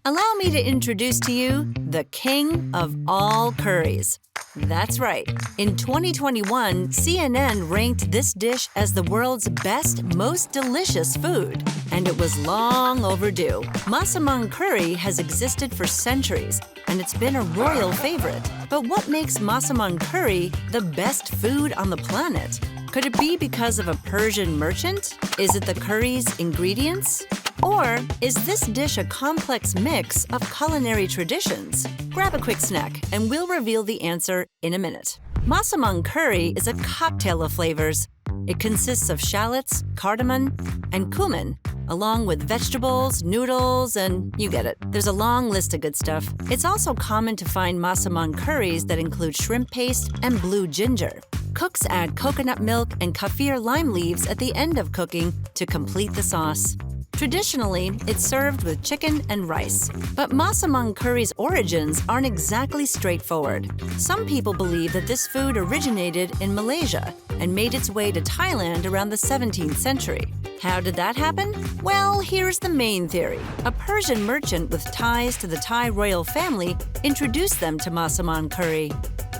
Allow me to introduce to you the king of all curries. That's right. In 2021, CNN ranked this dish as the world's best, most delicious food. And it was long overdue. Massaman curry has existed for centuries, and it's been a royal favorite. But what makes Massaman curry the best food on the planet? Could it be because of a Persian merchant? Is it the curry's ingredients? Or is this dish a complex mix of culinary traditions? Grab a quick snack, and we'll reveal the answer in a minute. Massaman curry is a cocktail of flavors. It consists of shallots, cardamom, and cumin, along with vegetables, noodles, and you get it. There's a long list of good stuff. It's also common to find Massaman curries that include shrimp paste and blue ginger. Cooks add coconut milk and kaffir lime leaves at the end of cooking to complete the sauce. Traditionally, it's served with chicken and rice. But Massaman curry's origins aren't exactly straightforward. Some people believe that this food originated in Malaysia and made its way to Thailand around the 17th century. How did that happen? Well, here's the main theory. A Persian merchant with ties to the Thai royal family introduced them to Massaman curry.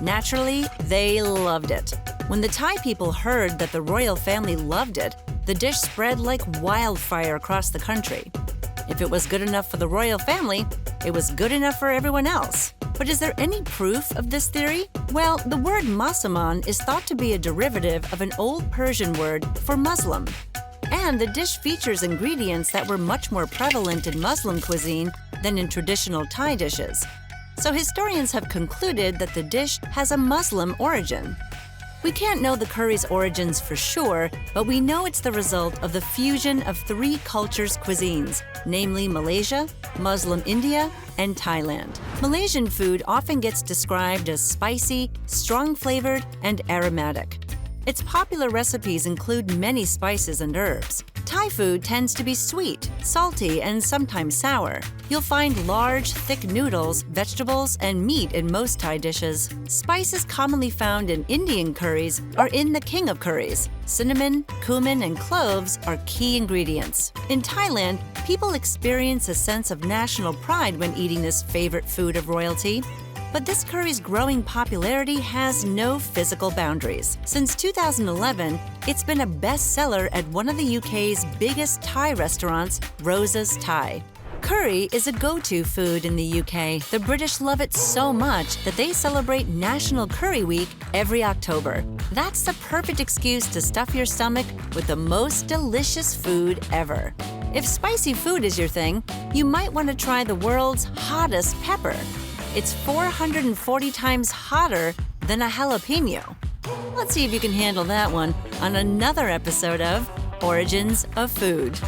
Naturally, they loved it. When the Thai people heard that the royal family loved it, the dish spread like wildfire across the country. If it was good enough for the royal family, it was good enough for everyone else. But is there any proof of this theory? Well, the word Massaman is thought to be a derivative of an old Persian word for Muslim. And the dish features ingredients that were much more prevalent in Muslim cuisine than in traditional Thai dishes. So historians have concluded that the dish has a Muslim origin. We can't know the curry's origins for sure, but we know it's the result of the fusion of three cultures' cuisines, namely Malaysia, Muslim India, and Thailand. Malaysian food often gets described as spicy, strong-flavored, and aromatic. Its popular recipes include many spices and herbs. Thai food tends to be sweet, salty, and sometimes sour. You'll find large, thick noodles, vegetables, and meat in most Thai dishes. Spices commonly found in Indian curries are in the King of Curries. Cinnamon, cumin, and cloves are key ingredients. In Thailand, people experience a sense of national pride when eating this favorite food of royalty. But this curry's growing popularity has no physical boundaries. Since 2011, it's been a bestseller at one of the UK's biggest Thai restaurants, Rosa's Thai. Curry is a go-to food in the UK. The British love it so much that they celebrate National Curry Week every October. That's the perfect excuse to stuff your stomach with the most delicious food ever. If spicy food is your thing, you might want to try the world's hottest pepper. It's 440 times hotter than a jalapeno. Let's see if you can handle that one on another episode of Origins of Food.